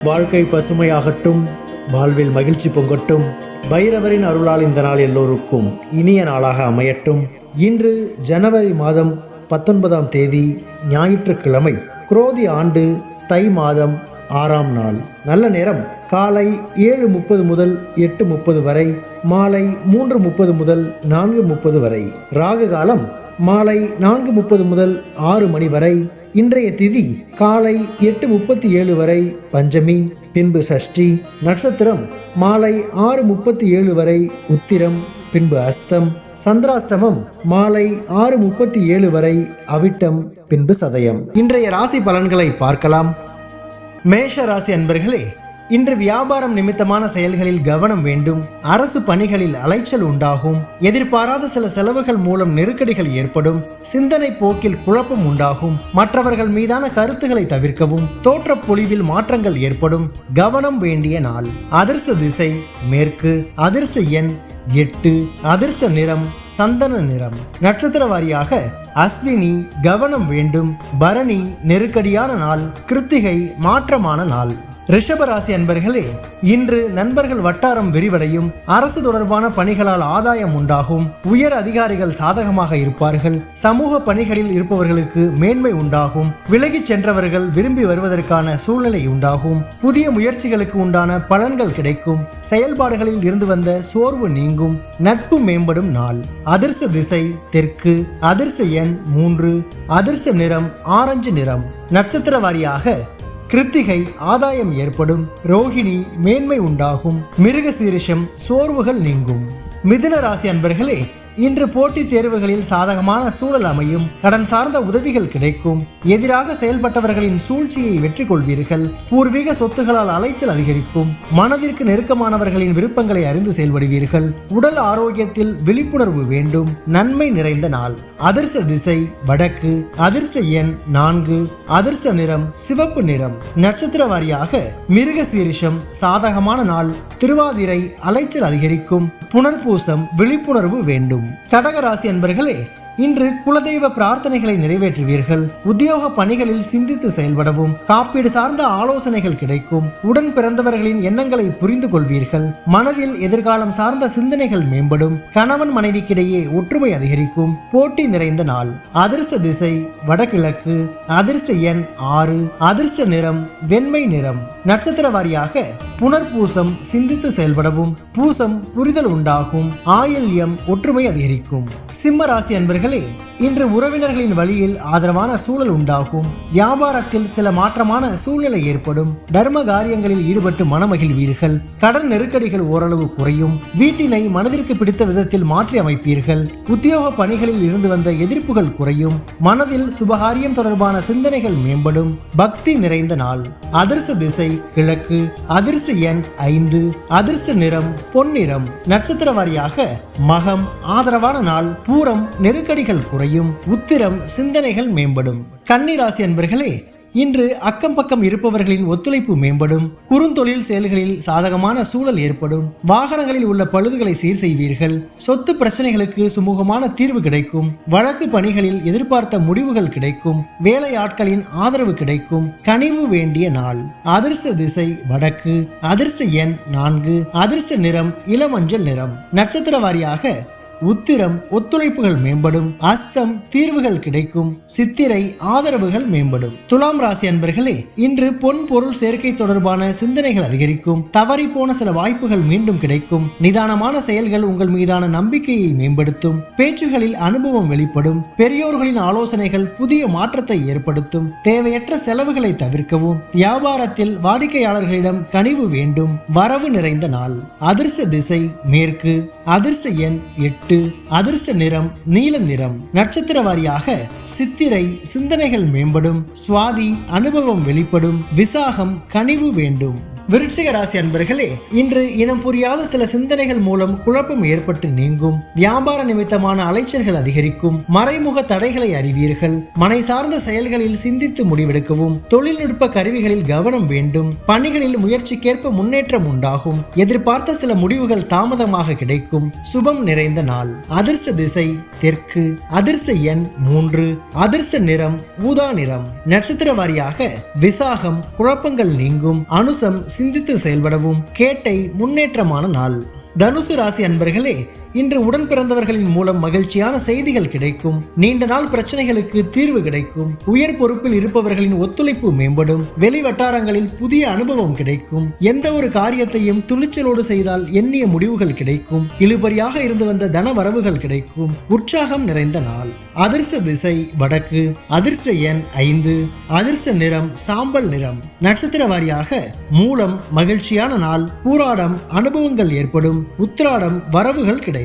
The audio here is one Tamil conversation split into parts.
வாழ்க்கை பசுமையாகட்டும், வாழ்வில் மகிழ்ச்சி பொங்கட்டும். பைரவரின் அருளால் இந்த நாள் எல்லோருக்கும் இனிய நாளாக அமையட்டும். இன்று ஜனவரி மாதம் 19ஆம் தேதி ஞாயிற்றுக்கிழமை, குரோதி ஆண்டு தை மாதம் 6ஆம் நாள். நல்ல நேரம் காலை 7:30 முதல் 8:30 வரை, மாலை 3:30 முதல் 4:30 வரை. ராகு காலம் மாலை 4:30 முதல் 6 மணி வரை. இன்றைய திதி காலை 8:37 வரை பஞ்சமி, பின்பு சஷ்டி. நட்சத்திரம் மாலை 6:37 வரை உத்திரம், பின்பு அஸ்தம். சந்திராஷ்டமம் மாலை 6:37 வரை அவிட்டம், பின்பு சதயம். இன்றைய ராசி பலன்களை பார்க்கலாம். மேஷ ராசி அன்பர்களே, இன்று வியாபாரம் நிமித்தமான செயல்களில் கவனம் வேண்டும். அரசு பணிகளில் அலைச்சல் உண்டாகும். எதிர்பாராத சில செலவுகள் மூலம் நெருக்கடிகள் ஏற்படும். சிந்தனை போக்கில் குழப்பம் உண்டாகும். மற்றவர்கள் மீதான கருத்துக்களை தவிர்க்கவும். தோற்ற பொலிவில் மாற்றங்கள் ஏற்படும். கவனம் வேண்டிய நாள். அதிர்ஷ்ட திசை மேற்கு. அதிர்ஷ்ட எண் 8. அதிர்ஷ்ட நிறம் சந்தன நிறம். நட்சத்திர வாரியாக அஸ்வினி கவனம் வேண்டும். பரணி நெருக்கடியான நாள். கிருத்திகை மாற்றமான நாள். ரிஷபராசி அன்பர்களே, இன்று நண்பர்கள் வட்டாரம் விரிவடையும். அரசு தொடர்பான பணிகளால் ஆதாயம் உண்டாகும். உயர் அதிகாரிகள் சாதகமாக இருப்பார்கள். சமூக பணிகளில் இருப்பவர்களுக்கு மேன்மை உண்டாகும். விலகிச் சென்றவர்கள் விரும்பி வருவதற்கான சூழ்நிலை உண்டாகும். புதிய முயற்சிகளுக்கு உண்டான பலன்கள் கிடைக்கும். செயல்பாடுகளில் இருந்து வந்த சோர்வு நீங்கும். நட்பு மேம்படும் நாள். அதிர்ஷ்ட திசை தெற்கு. அதிர்ஷ்ட எண் 3. அதிர்ஷ்ட நிறம் ஆரஞ்சு நிறம். நட்சத்திர வாரியாக கிருத்திகை ஆதாயம் ஏற்படும். ரோகிணி மேன்மை உண்டாகும். மிருகசீரிஷம் சோர்வுகள் நீங்கும். மிதுன ராசி அன்பர்களே, இன்று போட்டித் தேர்வுகளில் சாதகமான சூழல் அமையும். கடன் சார்ந்த உதவிகள் கிடைக்கும். எதிராக செயல்பட்டவர்களின் சூழ்ச்சியை வெற்றி கொள்வீர்கள். பூர்வீக சொத்துகளால் அலைச்சல் அதிகரிக்கும். மனதிற்கு நெருக்கமானவர்களின் விருப்பங்களை அறிந்து செயல்படுவீர்கள். உடல் ஆரோக்கியத்தில் விழிப்புணர்வு வேண்டும். நன்மை நிறைந்த நாள். அதிர்ஷ்ட திசை வடக்கு. அதிர்ஷ்ட எண் 4. அதிர்ஷ்ட நிறம் சிவப்பு நிறம். நட்சத்திர வாரியாக மிருகசீரிஷம் சாதகமான நாள். திருவாதிரை அலைச்சல் அதிகரிக்கும். புனர்பூசம் விழிப்புணர்வு வேண்டும். கடகராசி அன்பர்களே, இன்று குலதெய்வ பிரார்த்தனைகளை நிறைவேற்றுவீர்கள். உத்தியோக பணிகளில் சிந்தித்து செயல்படவும். காப்பீடு சார்ந்த ஆலோசனைகள் கிடைக்கும். உடன் பிறந்தவர்களின் எண்ணங்களை புரிந்து கொள்வீர்கள். மனதில் எதிர்காலம் சார்ந்த சிந்தனைகள் மேம்படும். கணவன் மனைவிக்கிடையே ஒற்றுமை அதிகரிக்கும். போட்டி நிறைந்த நாள். அதிர்ஷ்ட திசை வடகிழக்கு. அதிர்ஷ்ட எண் 6. அதிர்ஷ்ட நிறம் வெண்மை நிறம். நட்சத்திர வாரியாக புனர்பூசம் சிந்தித்து செயல்படவும். பூசம் புரிதல் உண்டாகும். ஆயில்யம் ஒற்றுமை அதிகரிக்கும். சிம்ம ராசி அன்பர்களே, இன்று உறவினர்களின் வழியில் ஆதரவான சூழல் உண்டாகும். வியாபாரத்தில் சில மாற்றமான சூழ்நிலை ஏற்படும். தர்ம காரியங்களில் ஈடுபட்டு மனமகிழ்வீர்கள். கடன் நெருக்கடிகள் ஓரளவு குறையும். வீட்டினை மனதிற்கு பிடித்த விதத்தில் மாற்றி அமைப்பீர்கள். உத்தியோக பணிகளில் இருந்து வந்த எதிர்ப்புகள் குறையும். மனதில் சுபகாரியம் தொடர்பான சிந்தனைகள் மேம்படும். பக்தி நிறைந்த நாள். அதிர்ஷ்ட திசை கிழக்கு. அதிர்ஷ்ட எண் 5. அதிர்ஷ்ட நிறம் பொன்னிறம். நட்சத்திர வாரியாக மகம் ஆதரவான நாள். பூரம் நெருக்கடிகள் குறையும். உத்திரம் சிந்தனைகள் மேம்படும். கன்னி ராசி அன்பர்களே, இன்று அக்கம் பக்கம் இருப்பவர்களின் ஒத்துழைப்பு மேம்படும். குறுந்தொழில் செயல்களில் சாதகமான சூழல் ஏற்படும். வாகனங்களில் உள்ள பழுதுகளை சீர் செய்வீர்கள். சொத்து பிரச்சனைகளுக்கு சுமூகமான தீர்வு கிடைக்கும். வழக்கு பணிகளில் எதிர்பார்த்த முடிவுகள் கிடைக்கும். வேலை ஆட்களின் ஆதரவு கிடைக்கும். கனிவு வேண்டிய நாள். அதிர்ஷ்ட திசை வடக்கு. அதிர்ஷ்ட எண் 4. அதிர்ஷ்ட நிறம் இளமஞ்சள் நிறம். நட்சத்திர வாரியாக உத்திரம் ஒத்துழைப்புகள் மேம்படும். அஸ்தம் தீர்வுகள் கிடைக்கும். சித்திரை ஆதரவுகள் மேம்படும். துலாம் ராசி அன்பர்களே, இன்று பொன் பொருள் சேர்க்கை தொடர்பான சிந்தனைகள் அதிகரிக்கும். தவறி போன சில வாய்ப்புகள் மீண்டும் கிடைக்கும். நிதானமான செயல்கள் உங்கள் மீதான நம்பிக்கையை மேம்படுத்தும். பேச்சுகளில் அனுபவம் வெளிப்படும். பெரியோர்களின் ஆலோசனைகள் புதிய மாற்றத்தை ஏற்படுத்தும். தேவையற்ற செலவுகளை தவிர்க்கவும். வியாபாரத்தில் வாடிக்கையாளர்களிடம் கனிவு வேண்டும். வரவு நிறைந்த நாள். அதிர்ஷ்ட திசை மேற்கு. அதிர்ஷ்ட எண் 8. அதிர்ஷ்ட நிறம் நீல நிறம். நட்சத்திர வாரியாக சித்திரை சிந்தனைகள் மேம்படும். சுவாதி அனுபவம் வெளிப்படும். விசாகம் கனிவு வேண்டும். விருச்சிக ராசி அன்பர்களே, இன்று இனம் புரியாத சில சிந்தனைகள் மூலம் குழப்பம் ஏற்பட்டு நீங்கும். வியாபார நிமித்தமான அலைச்சல்கள் அதிகரிக்கும். மறைமுக தடைகளை அறிவீர்கள். மனை சார்ந்த செயல்களில் சிந்தித்து முடிவெடுக்கவும். தொழில்நுட்ப கருவிகளில் கவனம் வேண்டும். பணிகளில் முயற்சிக்கேற்ப முன்னேற்றம் உண்டாகும். எதிர்பார்த்த சில முடிவுகள் தாமதமாக கிடைக்கும். சுபம் நிறைந்த நாள். அதிர்ஷ்ட திசை தெற்கு. அதிர்ஷ்ட எண் 3. அதிர்ஷ்ட நிறம் ஊதா நிறம். நட்சத்திர வாரியாக விசாகம் குழப்பங்கள் நீங்கும். அனுசம் சிந்தித்து செயல்படவும். கேட்டை முன்னேற்றமான நாள். தனுசு ராசி அன்பர்களே, இன்று உடன் பிறந்தவர்களின் மூலம் மகிழ்ச்சியான செய்திகள் கிடைக்கும். நீண்ட நாள் பிரச்சனைகளுக்கு தீர்வு கிடைக்கும். உயர் பொறுப்பில் இருப்பவர்களின் ஒத்துழைப்பு மேம்படும். வெளி வட்டாரங்களில் புதிய அனுபவம் கிடைக்கும். எந்த ஒரு காரியத்தையும் துணிச்சலோடு செய்தால் எண்ணிய முடிவுகள் கிடைக்கும். இழுபறியாக இருந்து வந்த தன வரவுகள் கிடைக்கும். உற்சாகம் நிறைந்த நாள். அதிர்ஷ்ட திசை வடக்கு. அதிர்ஷ்ட எண் 5. அதிர்ஷ்ட நிறம் சாம்பல் நிறம். நட்சத்திர வாரியாக மூலம் மகிழ்ச்சியான நாள். பூராடம் அனுபவங்கள் ஏற்படும். உத்திராடம் வரவுகள் கிடைக்கும்.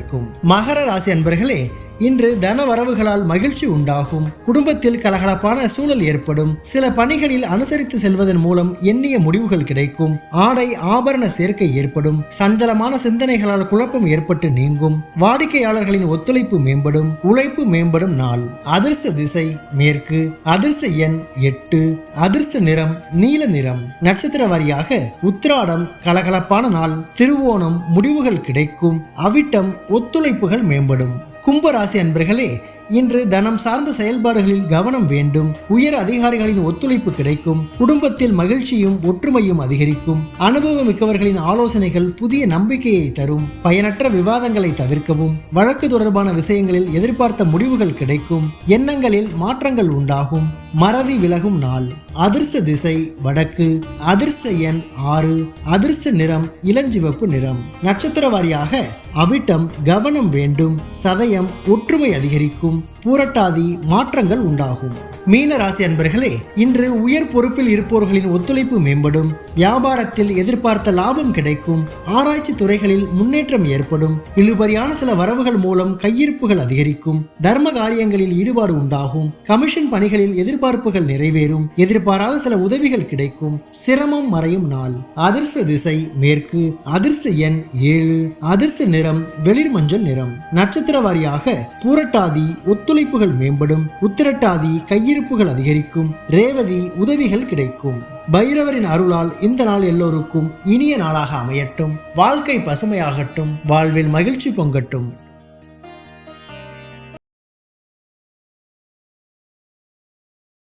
மகர ராசி அன்பர்களே, இன்று தன வரவுகளால் மகிழ்ச்சி உண்டாகும். குடும்பத்தில் கலகலப்பான சூழல் ஏற்படும். சில பணிகளில் அனுசரித்து செல்வதன் மூலம் எண்ணிய முடிவுகள் கிடைக்கும். ஆடை ஆபரண சேர்க்கை ஏற்படும். சஞ்சலமான சிந்தனைகளால் குழப்பம் ஏற்பட்டு நீங்கும். வாடிக்கையாளர்களின் ஒத்துழைப்பு மேம்படும். உழைப்பு மேம்படும் நாள். அதிர்ஷ்ட திசை மேற்கு. அதிர்ஷ்ட எண் 8. அதிர்ஷ்ட நிறம் நீல நிறம். நட்சத்திர வாரியாக உத்திராடம் கலகலப்பான நாள். திருவோணம் முடிவுகள் கிடைக்கும். அவிட்டம் ஒத்துழைப்புகள் மேம்படும். கும்பராசி அன்பர்களே, இன்று தனம் சார்ந்த செயல்பாடுகளில் கவனம் வேண்டும். உயர் அதிகாரிகளின் ஒத்துழைப்பு கிடைக்கும். குடும்பத்தில் மகிழ்ச்சியும் ஒற்றுமையும் அதிகரிக்கும். அனுபவம் மிக்கவர்களின் ஆலோசனைகள் புதிய நம்பிக்கையை தரும். பயனற்ற விவாதங்களை தவிர்க்கவும். வழக்கு தொடர்பான விஷயங்களில் எதிர்பார்த்த முடிவுகள் கிடைக்கும். எண்ணங்களில் மாற்றங்கள் உண்டாகும். மறதி விலகும் நாள். அதிர்ஷ்ட திசை வடக்கு. அதிர்ஷ்ட எண் 6. அதிர்ஷ்ட நிறம் இளஞ்சிவப்பு நிறம். நட்சத்திர வாரியாக அவிட்டம் கவனம் வேண்டும். சதயம் ஒற்றுமை அதிகரிக்கும். பூரட்டாதி மாற்றங்கள் உண்டாகும். மீன ராசி அன்பர்களே, இன்று உயர் பொறுப்பில் இருப்பவர்களின் ஒத்துழைப்பு மேம்படும். வியாபாரத்தில் எதிர்பார்த்த லாபம் கிடைக்கும். ஆராய்ச்சி துறைகளில் முன்னேற்றம் ஏற்படும். இழுபறியான சில வரவுகள் மூலம் கையிருப்புகள் அதிகரிக்கும். தர்ம காரியங்களில் ஈடுபாடு உண்டாகும். கமிஷன் பணிகளில் எதிர்பார்ப்புகள் நிறைவேறும். எதிர்பாராத சில உதவிகள் கிடைக்கும். சிரமம் மறையும் நாள். அதிர்ஷ்ட திசை மேற்கு. அதிர்ஷ்ட எண் 7. அதிர்ஷ்ட நிறம் வெளிர் மஞ்சள் நிறம். நட்சத்திர வாரியாக பூரட்டாதி ஒத்துழைப்புகள் மேம்படும். உத்திரட்டாதி கையிருப்புகள் அதிகரிக்கும். ரேவதி உதவிகள் கிடைக்கும். பைரவரின் அருளால் இந்த நாள் எல்லோருக்கும் இனிய நாளாக அமையட்டும். வாழ்க்கை பசுமையாகட்டும். வாழ்வில் மகிழ்ச்சி பொங்கட்டும்.